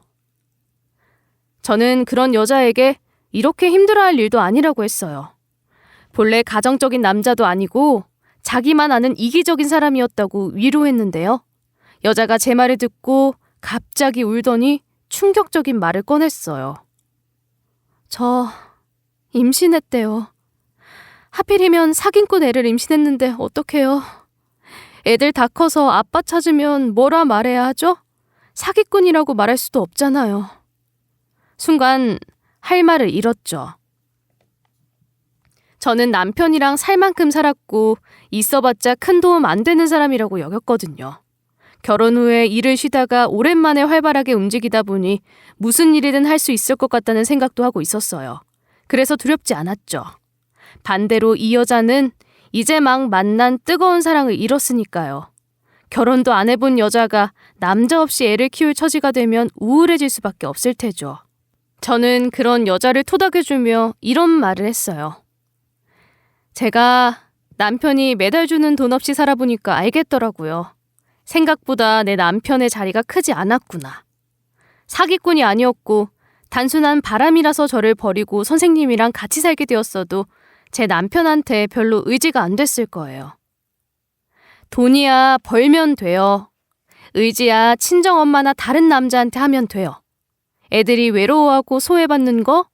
저는 그런 여자에게 이렇게 힘들어할 일도 아니라고 했어요. 본래 가정적인 남자도 아니고 자기만 아는 이기적인 사람이었다고 위로했는데요. 여자가 제 말을 듣고 갑자기 울더니 충격적인 말을 꺼냈어요. 저 임신했대요. 하필이면 사기꾼 애를 임신했는데 어떡해요? 애들 다 커서 아빠 찾으면 뭐라 말해야 하죠? 사기꾼이라고 말할 수도 없잖아요. 순간 할 말을 잃었죠. 저는 남편이랑 살 만큼 살았고 있어봤자 큰 도움 안 되는 사람이라고 여겼거든요. 결혼 후에 일을 쉬다가 오랜만에 활발하게 움직이다 보니 무슨 일이든 할 수 있을 것 같다는 생각도 하고 있었어요. 그래서 두렵지 않았죠. 반대로 이 여자는 이제 막 만난 뜨거운 사랑을 잃었으니까요. 결혼도 안 해본 여자가 남자 없이 애를 키울 처지가 되면 우울해질 수밖에 없을 테죠. 저는 그런 여자를 토닥여주며 이런 말을 했어요. 제가 남편이 매달 주는 돈 없이 살아보니까 알겠더라고요. 생각보다 내 남편의 자리가 크지 않았구나. 사기꾼이 아니었고 단순한 바람이라서 저를 버리고 선생님이랑 같이 살게 되었어도 제 남편한테 별로 의지가 안 됐을 거예요. 돈이야 벌면 돼요. 의지야 친정엄마나 다른 남자한테 하면 돼요. 애들이 외로워하고 소외받는 거?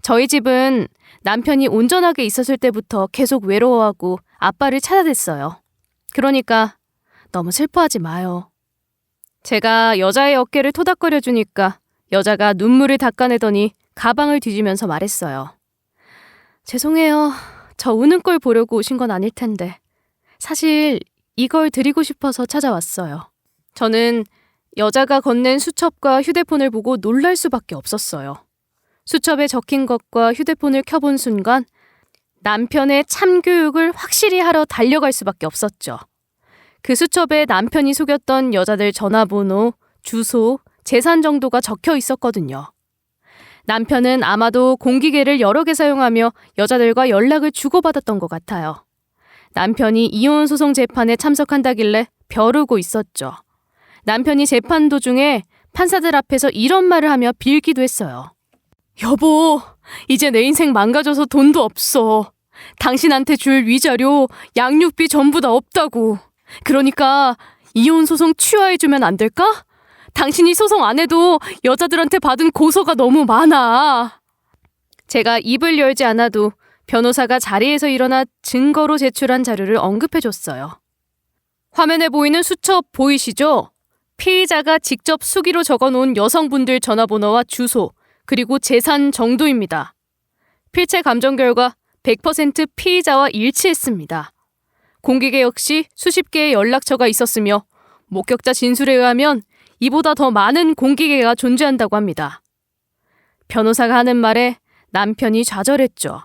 저희 집은 남편이 온전하게 있었을 때부터 계속 외로워하고 아빠를 찾아댔어요. 그러니까 너무 슬퍼하지 마요. 제가 여자의 어깨를 토닥거려 주니까 여자가 눈물을 닦아내더니 가방을 뒤지면서 말했어요. 죄송해요. 저 우는 걸 보려고 오신 건 아닐 텐데. 사실 이걸 드리고 싶어서 찾아왔어요. 저는 여자가 건넨 수첩과 휴대폰을 보고 놀랄 수밖에 없었어요. 수첩에 적힌 것과 휴대폰을 켜본 순간 남편의 참교육을 확실히 하러 달려갈 수밖에 없었죠. 그 수첩에 남편이 속였던 여자들 전화번호, 주소, 재산 정도가 적혀 있었거든요. 남편은 아마도 공기계를 여러 개 사용하며 여자들과 연락을 주고받았던 것 같아요. 남편이 이혼 소송 재판에 참석한다길래 벼르고 있었죠. 남편이 재판 도중에 판사들 앞에서 이런 말을 하며 빌기도 했어요. 여보, 이제 내 인생 망가져서 돈도 없어. 당신한테 줄 위자료, 양육비 전부 다 없다고. 그러니까 이혼 소송 취하해주면 안 될까? 당신이 소송 안 해도 여자들한테 받은 고소가 너무 많아. 제가 입을 열지 않아도 변호사가 자리에서 일어나 증거로 제출한 자료를 언급해줬어요. 화면에 보이는 수첩 보이시죠? 피의자가 직접 수기로 적어놓은 여성분들 전화번호와 주소, 그리고 재산 정도입니다. 필체 감정 결과 100% 피의자와 일치했습니다. 공기계 역시 수십 개의 연락처가 있었으며 목격자 진술에 의하면 이보다 더 많은 공기계가 존재한다고 합니다. 변호사가 하는 말에 남편이 좌절했죠.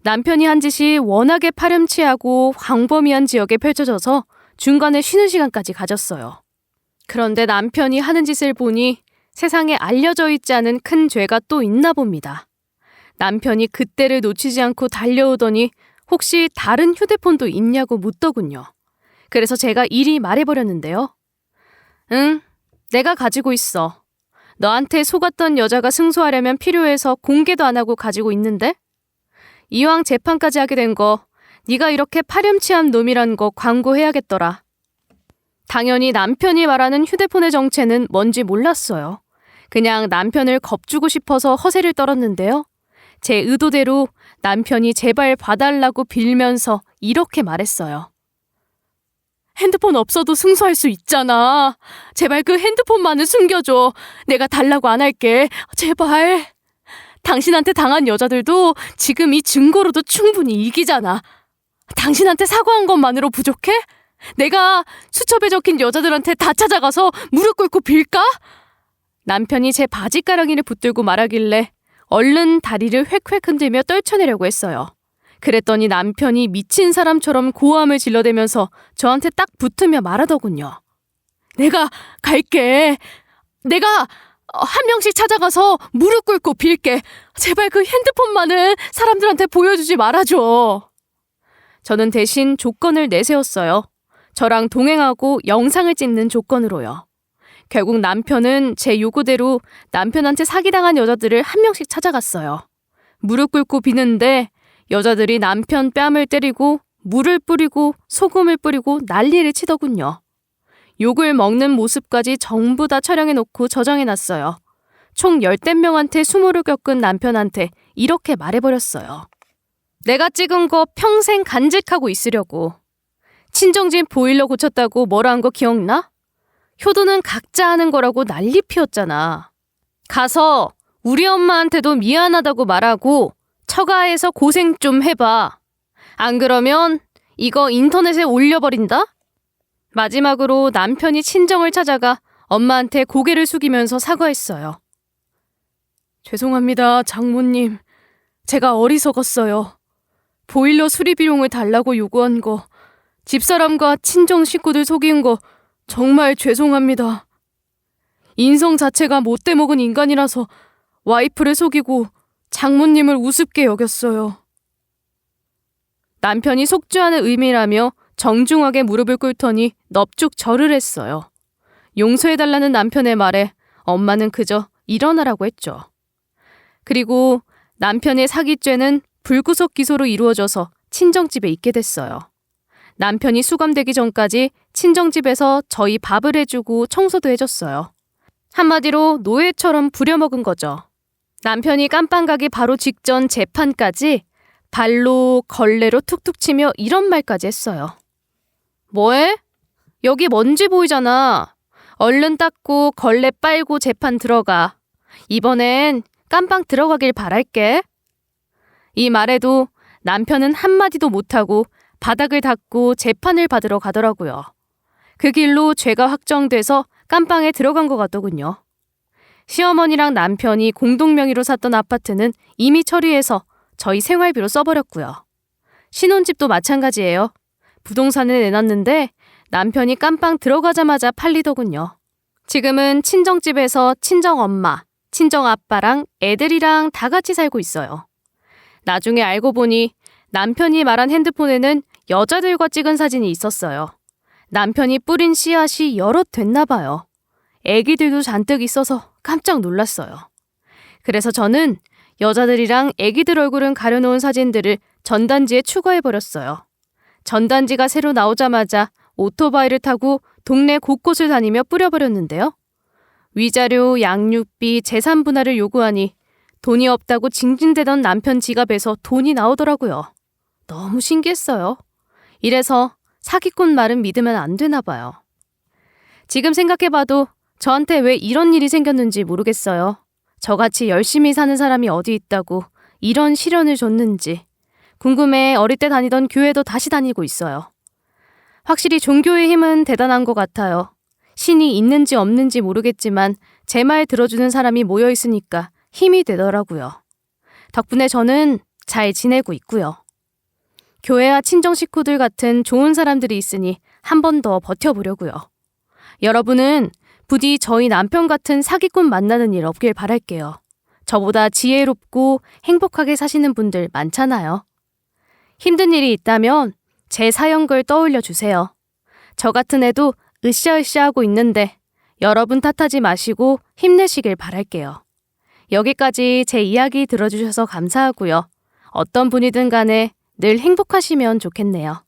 남편이 한 짓이 워낙에 파렴치하고 광범위한 지역에 펼쳐져서 중간에 쉬는 시간까지 가졌어요. 그런데 남편이 하는 짓을 보니 세상에 알려져 있지 않은 큰 죄가 또 있나 봅니다. 남편이 그때를 놓치지 않고 달려오더니 혹시 다른 휴대폰도 있냐고 묻더군요. 그래서 제가 이리 말해버렸는데요. 응, 내가 가지고 있어. 너한테 속았던 여자가 승소하려면 필요해서 공개도 안 하고 가지고 있는데? 이왕 재판까지 하게 된 거 네가 이렇게 파렴치한 놈이란 거 광고해야겠더라. 당연히 남편이 말하는 휴대폰의 정체는 뭔지 몰랐어요. 그냥 남편을 겁주고 싶어서 허세를 떨었는데요. 제 의도대로 남편이 제발 봐달라고 빌면서 이렇게 말했어요. 핸드폰 없어도 승소할 수 있잖아. 제발 그 핸드폰만은 숨겨줘. 내가 달라고 안 할게. 제발. 당신한테 당한 여자들도 지금 이 증거로도 충분히 이기잖아. 당신한테 사과한 것만으로 부족해? 내가 수첩에 적힌 여자들한테 다 찾아가서 무릎 꿇고 빌까? 남편이 제 바지가랑이를 붙들고 말하길래 얼른 다리를 획획 흔들며 떨쳐내려고 했어요. 그랬더니 남편이 미친 사람처럼 고함을 질러대면서 저한테 딱 붙으며 말하더군요. 내가 갈게. 내가 한 명씩 찾아가서 무릎 꿇고 빌게. 제발 그 핸드폰만은 사람들한테 보여주지 말아줘. 저는 대신 조건을 내세웠어요. 저랑 동행하고 영상을 찍는 조건으로요. 결국 남편은 제 요구대로 남편한테 사기당한 여자들을 한 명씩 찾아갔어요. 무릎 꿇고 비는데 여자들이 남편 뺨을 때리고 물을 뿌리고 소금을 뿌리고 난리를 치더군요. 욕을 먹는 모습까지 전부 다 촬영해놓고 저장해놨어요. 총 10명한테 수모를 겪은 남편한테 이렇게 말해버렸어요. 내가 찍은 거 평생 간직하고 있으려고. 친정집 보일러 고쳤다고 뭐라 한 거 기억나? 효도는 각자 하는 거라고 난리 피웠잖아. 가서 우리 엄마한테도 미안하다고 말하고 처가에서 고생 좀 해봐. 안 그러면 이거 인터넷에 올려버린다? 마지막으로 남편이 친정을 찾아가 엄마한테 고개를 숙이면서 사과했어요. 죄송합니다, 장모님. 제가 어리석었어요. 보일러 수리 비용을 달라고 요구한 거, 집사람과 친정 식구들 속인 거 정말 죄송합니다. 인성 자체가 못돼 먹은 인간이라서 와이프를 속이고 장모님을 우습게 여겼어요. 남편이 속죄하는 의미라며 정중하게 무릎을 꿇더니 넙죽 절을 했어요. 용서해달라는 남편의 말에 엄마는 그저 일어나라고 했죠. 그리고 남편의 사기죄는 불구속 기소로 이루어져서 친정집에 있게 됐어요. 남편이 수감되기 전까지 친정집에서 저희 밥을 해주고 청소도 해줬어요. 한마디로 노예처럼 부려먹은 거죠. 남편이 깜빵 가기 바로 직전 재판까지 발로 걸레로 툭툭 치며 이런 말까지 했어요. 뭐해? 여기 먼지 보이잖아. 얼른 닦고 걸레 빨고 재판 들어가. 이번엔 깜빵 들어가길 바랄게. 이 말에도 남편은 한마디도 못하고 바닥을 닦고 재판을 받으러 가더라고요. 그 길로 죄가 확정돼서 깜빵에 들어간 것 같더군요. 시어머니랑 남편이 공동명의로 샀던 아파트는 이미 처리해서 저희 생활비로 써버렸고요. 신혼집도 마찬가지예요. 부동산에 내놨는데 남편이 깜빵 들어가자마자 팔리더군요. 지금은 친정집에서 친정엄마, 친정아빠랑 애들이랑 다 같이 살고 있어요. 나중에 알고 보니 남편이 말한 핸드폰에는 여자들과 찍은 사진이 있었어요. 남편이 뿌린 씨앗이 여럿 됐나 봐요. 애기들도 잔뜩 있어서 깜짝 놀랐어요. 그래서 저는 여자들이랑 애기들 얼굴은 가려놓은 사진들을 전단지에 추가해버렸어요. 전단지가 새로 나오자마자 오토바이를 타고 동네 곳곳을 다니며 뿌려버렸는데요. 위자료, 양육비, 재산 분할을 요구하니 돈이 없다고 징징대던 남편 지갑에서 돈이 나오더라고요. 너무 신기했어요. 이래서 사기꾼 말은 믿으면 안 되나 봐요. 지금 생각해봐도 저한테 왜 이런 일이 생겼는지 모르겠어요. 저같이 열심히 사는 사람이 어디 있다고 이런 시련을 줬는지. 궁금해 어릴 때 다니던 교회도 다시 다니고 있어요. 확실히 종교의 힘은 대단한 것 같아요. 신이 있는지 없는지 모르겠지만 제 말 들어주는 사람이 모여 있으니까 힘이 되더라고요. 덕분에 저는 잘 지내고 있고요. 교회와 친정 식구들 같은 좋은 사람들이 있으니 한 번 더 버텨보려고요. 여러분은 부디 저희 남편 같은 사기꾼 만나는 일 없길 바랄게요. 저보다 지혜롭고 행복하게 사시는 분들 많잖아요. 힘든 일이 있다면 제 사연글 떠올려 주세요. 저 같은 애도 으쌰으쌰하고 있는데 여러분 탓하지 마시고 힘내시길 바랄게요. 여기까지 제 이야기 들어주셔서 감사하고요. 어떤 분이든 간에 늘 행복하시면 좋겠네요.